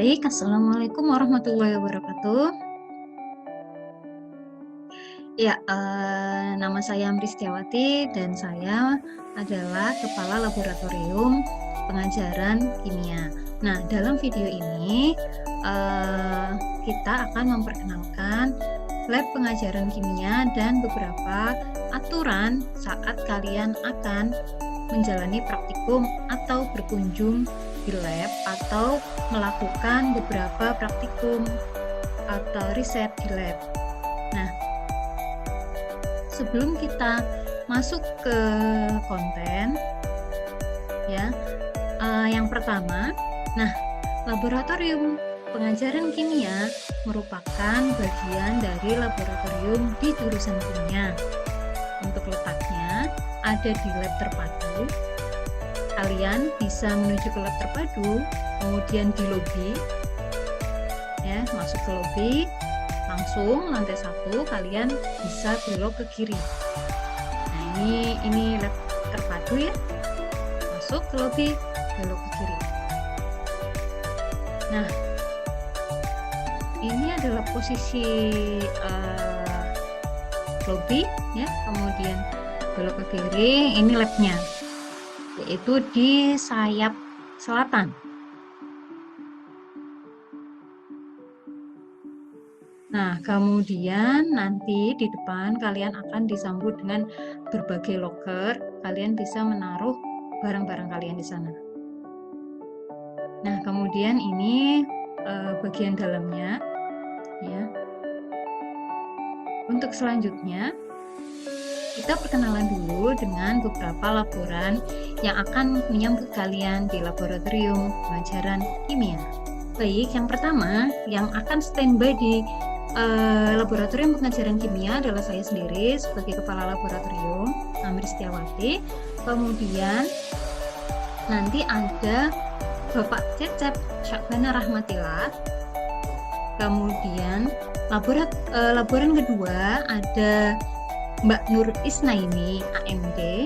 Baik, assalamualaikum warahmatullahi wabarakatuh. Ya, nama saya Amri Setiawati dan saya adalah Kepala Laboratorium Pengajaran Kimia. Nah, dalam video ini kita akan memperkenalkan lab pengajaran kimia dan beberapa aturan saat kalian akan menjalani praktikum atau berkunjung di lab atau melakukan beberapa praktikum atau riset di lab. Nah, sebelum kita masuk ke konten, ya, yang pertama, laboratorium pengajaran kimia merupakan bagian dari laboratorium di jurusan kimia. Untuk letaknya ada di lab terpadu. Kalian bisa menuju ke lab terpadu, kemudian di lobi, ya, masuk ke lobi, langsung lantai 1 kalian bisa belok ke kiri. Nah, ini lab terpadu ya. Masuk ke lobi, belok ke kiri. Nah, ini adalah posisi lobi ya, kemudian belok ke kiri, ini labnya, yaitu di sayap selatan. Nah, kemudian nanti di depan kalian akan disambut dengan berbagai loker. Kalian bisa menaruh barang-barang kalian di sana. Nah, kemudian ini bagian dalamnya, ya. Untuk selanjutnya, kita perkenalan dulu dengan beberapa laporan yang akan menyambut kalian di laboratorium pengajaran kimia. Baik, yang pertama yang akan standby di laboratorium pengajaran kimia adalah saya sendiri sebagai kepala laboratorium, Amri Setiawati. Kemudian nanti ada Bapak Cecep Syakbana Rahmatillah. Kemudian laboran kedua ada Mbak Nur Isnaini AMD.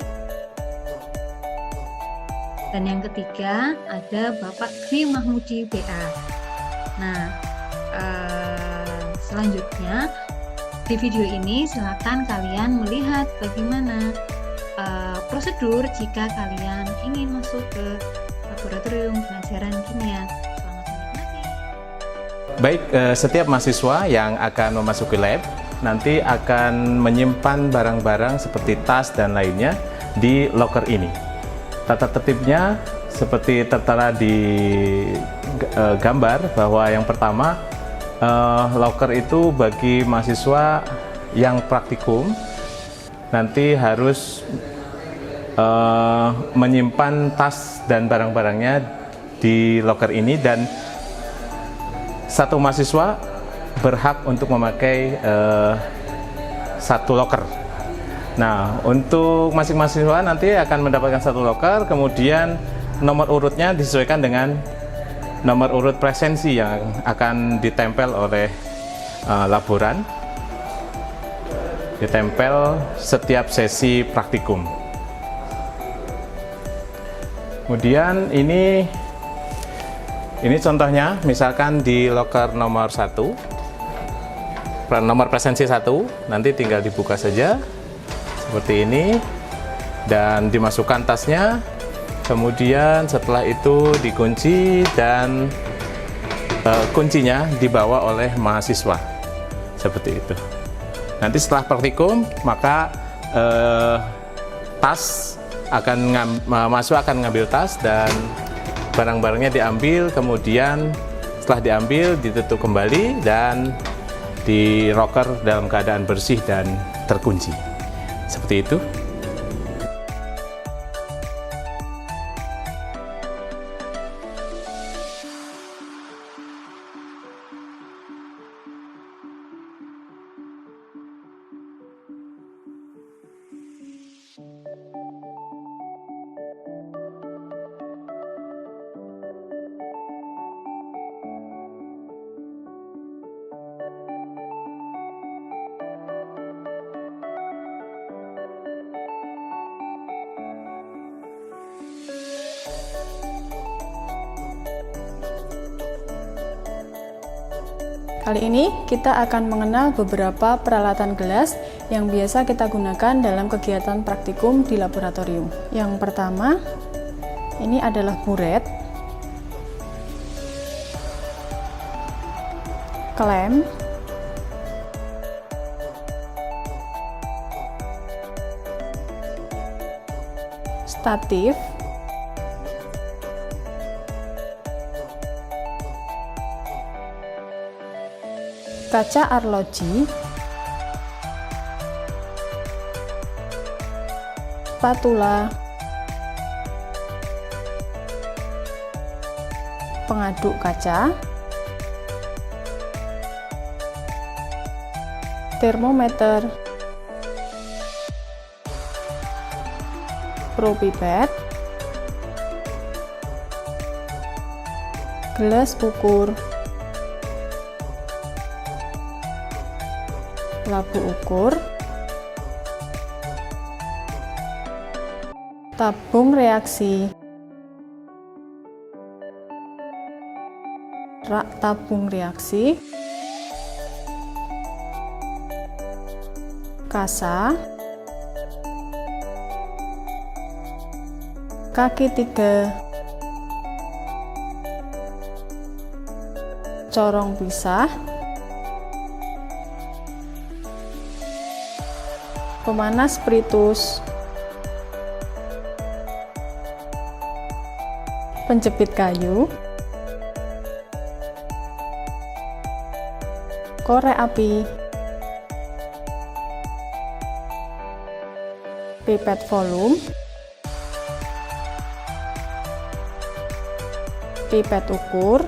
Dan yang ketiga ada Bapak Dwi Mahmudi BA. Nah, selanjutnya di video ini silakan kalian melihat bagaimana prosedur jika kalian ingin masuk ke laboratorium pengajaran kimia. Selamat menikmati. Baik, setiap mahasiswa yang akan memasuki lab nanti akan menyimpan barang-barang seperti tas dan lainnya di loker ini. Tata tertibnya seperti tertera di gambar, bahwa yang pertama, loker itu bagi mahasiswa yang praktikum nanti harus menyimpan tas dan barang-barangnya di loker ini, dan satu mahasiswa berhak untuk memakai satu loker. Nah, untuk masing-masing mahasiswa nanti akan mendapatkan satu loker, kemudian nomor urutnya disesuaikan dengan nomor urut presensi yang akan ditempel oleh laboran, ditempel setiap sesi praktikum. Kemudian ini contohnya, misalkan di loker nomor 1, nomor presensi 1, nanti tinggal dibuka saja seperti ini dan dimasukkan tasnya. Kemudian setelah itu dikunci dan kuncinya dibawa oleh mahasiswa seperti itu. Nanti setelah praktikum maka mahasiswa akan mengambil tas dan barang-barangnya diambil, kemudian setelah diambil ditutup kembali dan di loker dalam keadaan bersih dan terkunci. Seperti itu. Kali ini kita akan mengenal beberapa peralatan gelas yang biasa kita gunakan dalam kegiatan praktikum di laboratorium. Yang pertama, ini adalah buret, klem, statif, kaca arloji, spatula, pengaduk kaca, termometer, propipet, gelas ukur, labu ukur, tabung reaksi, rak tabung reaksi, kasa, kaki 3, corong pisah, pemanas spiritus, penjepit kayu, korek api, pipet volume, pipet ukur,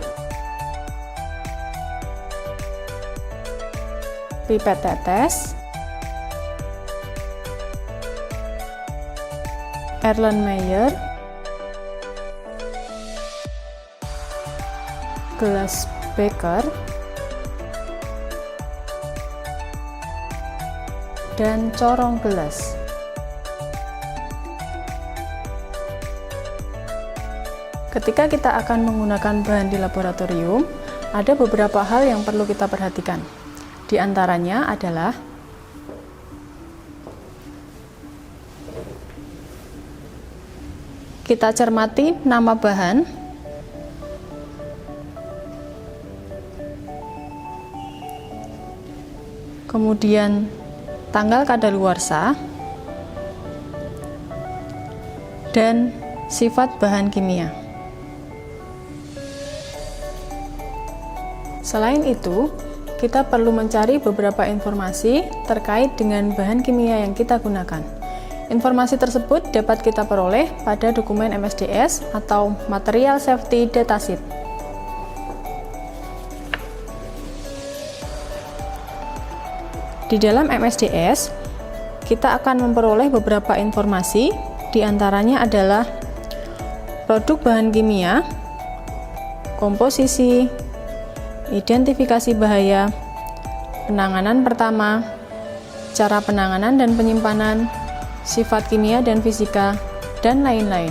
pipet tetes, Erlenmeyer, gelas beker, dan corong gelas. Ketika kita akan menggunakan bahan di laboratorium, ada beberapa hal yang perlu kita perhatikan. Di antaranya adalah kita cermati nama bahan, kemudian tanggal kadaluarsa, dan sifat bahan kimia. Selain itu, kita perlu mencari beberapa informasi terkait dengan bahan kimia yang kita gunakan. Informasi tersebut dapat kita peroleh pada dokumen MSDS atau Material Safety Datasheet. Di dalam MSDS, kita akan memperoleh beberapa informasi, di antaranya adalah produk bahan kimia, komposisi, identifikasi bahaya, penanganan pertama, cara penanganan dan penyimpanan, sifat kimia dan fisika, dan lain-lain.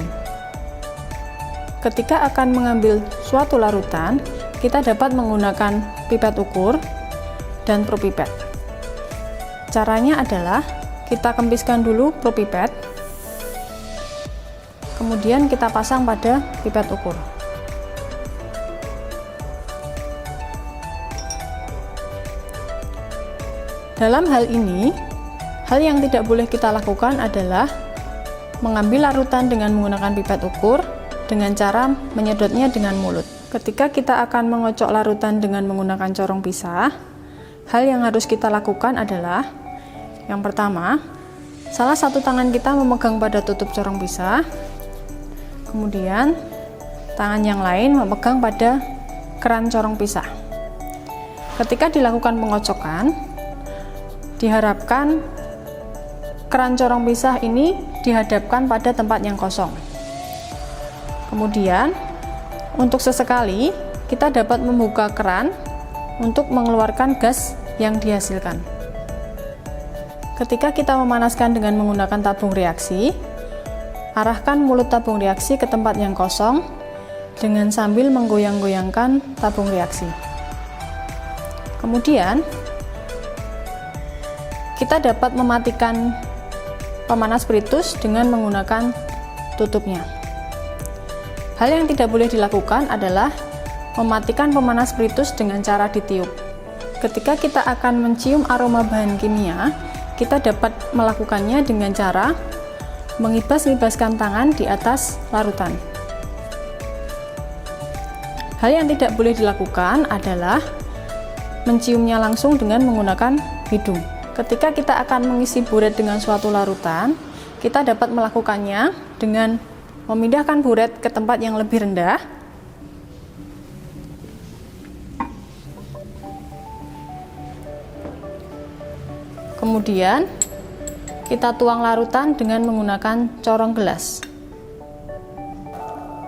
Ketika akan mengambil suatu larutan, kita dapat menggunakan pipet ukur dan propipet. Caranya adalah kita kempiskan dulu propipet, kemudian kita pasang pada pipet ukur. Dalam hal ini, hal yang tidak boleh kita lakukan adalah mengambil larutan dengan menggunakan pipet ukur dengan cara menyedotnya dengan mulut. Ketika kita akan mengocok larutan dengan menggunakan corong pisah, hal yang harus kita lakukan adalah yang pertama, salah satu tangan kita memegang pada tutup corong pisah, kemudian tangan yang lain memegang pada keran corong pisah. Ketika dilakukan pengocokan, diharapkan keran corong pisah ini dihadapkan pada tempat yang kosong. Kemudian, untuk sesekali kita dapat membuka keran untuk mengeluarkan gas yang dihasilkan. Ketika kita memanaskan dengan menggunakan tabung reaksi, arahkan mulut tabung reaksi ke tempat yang kosong dengan sambil menggoyang-goyangkan tabung reaksi. Kemudian kita dapat mematikan pemanas spiritus dengan menggunakan tutupnya. Hal yang tidak boleh dilakukan adalah mematikan pemanas spiritus dengan cara ditiup. Ketika kita akan mencium aroma bahan kimia, kita dapat melakukannya dengan cara mengibas-ngibaskan tangan di atas larutan. Hal yang tidak boleh dilakukan adalah menciumnya langsung dengan menggunakan hidung. Ketika kita akan mengisi buret dengan suatu larutan, kita dapat melakukannya dengan memindahkan buret ke tempat yang lebih rendah. Kemudian kita tuang larutan dengan menggunakan corong gelas.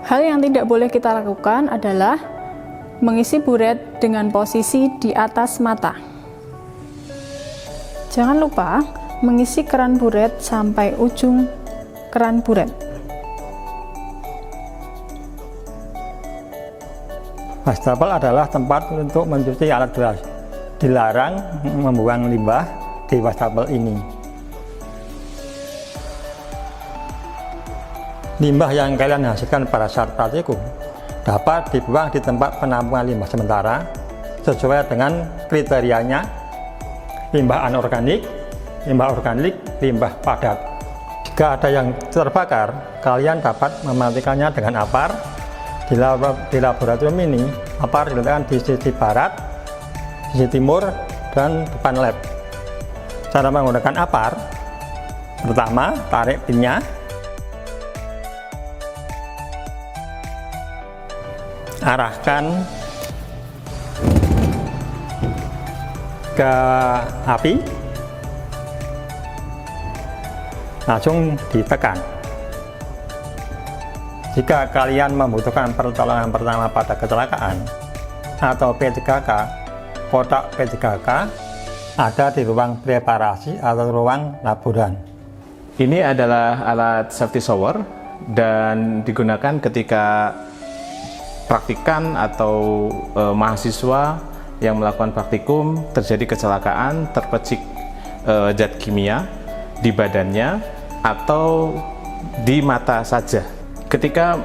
Hal yang tidak boleh kita lakukan adalah mengisi buret dengan posisi di atas mata. Jangan lupa mengisi keran buret sampai ujung keran buret. Wastafel adalah tempat untuk mencuci alat beras. Dilarang membuang limbah di wastafel ini. Limbah yang kalian hasilkan pada saat praktikum dapat dibuang di tempat penampungan limbah sementara sesuai dengan kriterianya: limbah anorganik, limbah organik, limbah padat. Jika ada yang terbakar, kalian dapat mematikannya dengan apar. Di laboratorium ini, apar diletakkan di sisi barat, sisi timur, dan depan lab. Cara menggunakan apar: pertama, tarik pinnya, arahkan ke api, langsung ditekan. Jika kalian membutuhkan pertolongan pertama pada kecelakaan atau P3K, kotak P3K ada di ruang preparasi atau ruang laboran. Ini adalah alat safety shower dan digunakan ketika praktikan atau mahasiswa yang melakukan praktikum terjadi kecelakaan, terpecik zat kimia di badannya atau di mata saja. Ketika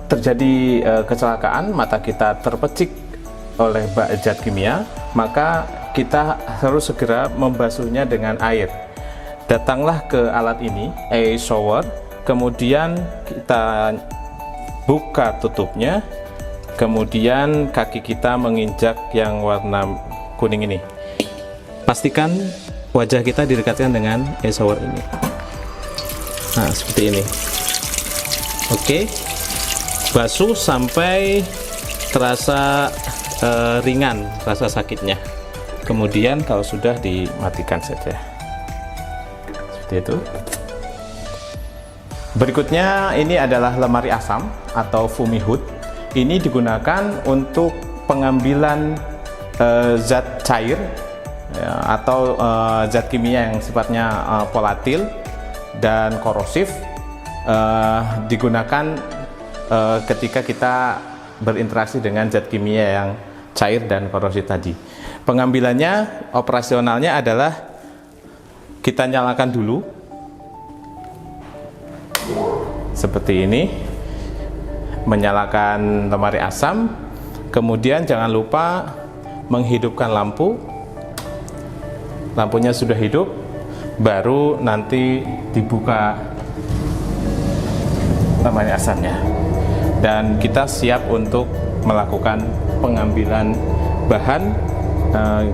terjadi kecelakaan, mata kita terpecik oleh zat kimia, maka kita harus segera membasuhnya dengan air. Datanglah ke alat ini, air shower, kemudian kita buka tutupnya, kemudian kaki kita menginjak yang warna kuning ini. Pastikan wajah kita didekatkan dengan air shower ini. Nah, seperti ini. Oke, basuh sampai terasa ringan rasa sakitnya. Kemudian kalau sudah, dimatikan saja. Seperti itu. Berikutnya ini adalah lemari asam atau foamy hood. Ini digunakan untuk pengambilan zat cair ya, atau zat kimia yang sifatnya volatil dan korosif, digunakan ketika kita berinteraksi dengan zat kimia yang cair dan korosif tadi. Pengambilannya, operasionalnya adalah kita nyalakan dulu seperti ini, menyalakan lemari asam, kemudian jangan lupa menghidupkan lampu. Lampunya sudah hidup, baru nanti dibuka lemari asamnya, dan kita siap untuk melakukan pengambilan bahan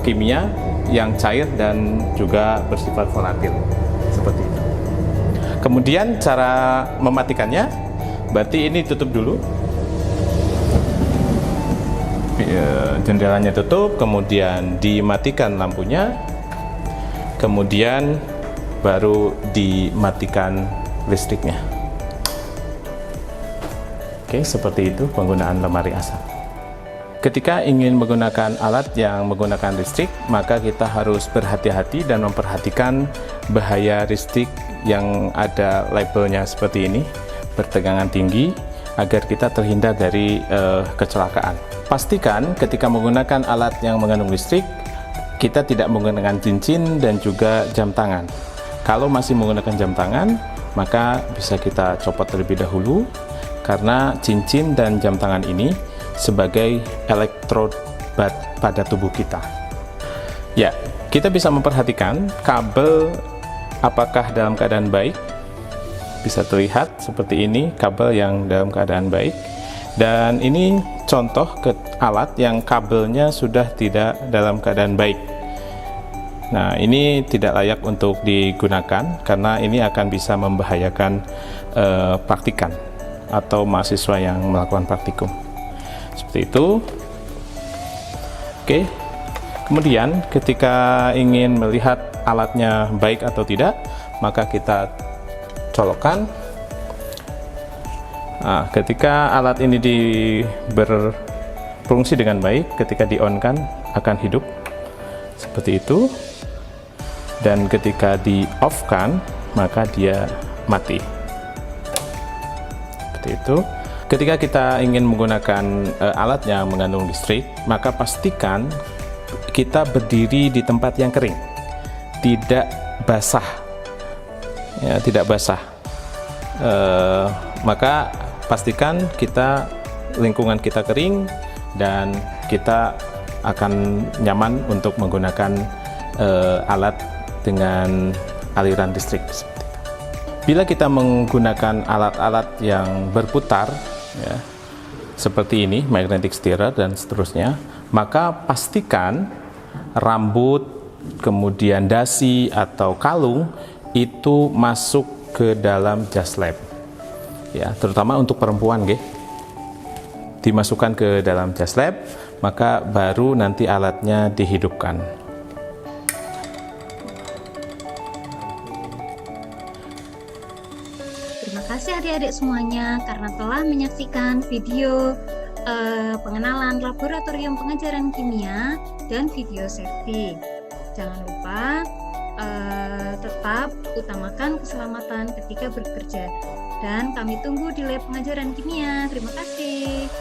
kimia yang cair dan juga bersifat volatil seperti itu. Kemudian cara mematikannya, berarti ini tutup dulu, jendelanya tutup, kemudian dimatikan lampunya, kemudian baru dimatikan listriknya. Oke, seperti itu penggunaan lemari asam. Ketika ingin menggunakan alat yang menggunakan listrik, maka kita harus berhati-hati dan memperhatikan bahaya listrik yang ada labelnya seperti ini, bertegangan tinggi, agar kita terhindar dari kecelakaan. Pastikan ketika menggunakan alat yang mengandung listrik, kita tidak menggunakan cincin dan juga jam tangan. Kalau masih menggunakan jam tangan, maka bisa kita copot terlebih dahulu, karena cincin dan jam tangan ini sebagai elektrod pada tubuh kita. Ya, kita bisa memperhatikan kabel apakah dalam keadaan baik. Bisa terlihat seperti ini, kabel yang dalam keadaan baik. Dan ini contoh ke alat yang kabelnya sudah tidak dalam keadaan baik. Nah, ini tidak layak untuk digunakan karena ini akan bisa membahayakan praktikan atau mahasiswa yang melakukan praktikum. Seperti itu. Oke. Kemudian ketika ingin melihat alatnya baik atau tidak, maka kita colokkan. Nah, ketika alat ini berfungsi dengan baik, ketika di-on-kan akan hidup seperti itu, dan ketika di-off-kan maka dia mati seperti itu. Ketika kita ingin menggunakan alat yang mengandung listrik, maka pastikan kita berdiri di tempat yang kering, tidak basah ya, tidak basah. Maka pastikan lingkungan kita kering dan kita akan nyaman untuk menggunakan alat dengan aliran listrik seperti itu. Bila kita menggunakan alat-alat yang berputar ya, seperti ini, magnetic stirrer dan seterusnya, maka pastikan rambut, kemudian dasi atau kalung itu masuk ke dalam jas lab. Ya, terutama untuk perempuan, dimasukkan ke dalam jas lab, maka baru nanti alatnya dihidupkan. Terima kasih adik-adik semuanya karena telah menyaksikan video pengenalan laboratorium pengajaran kimia dan video safety. Jangan lupa tetap utamakan keselamatan ketika bekerja. Dan kami tunggu di lab pengajaran kimia. Terima kasih.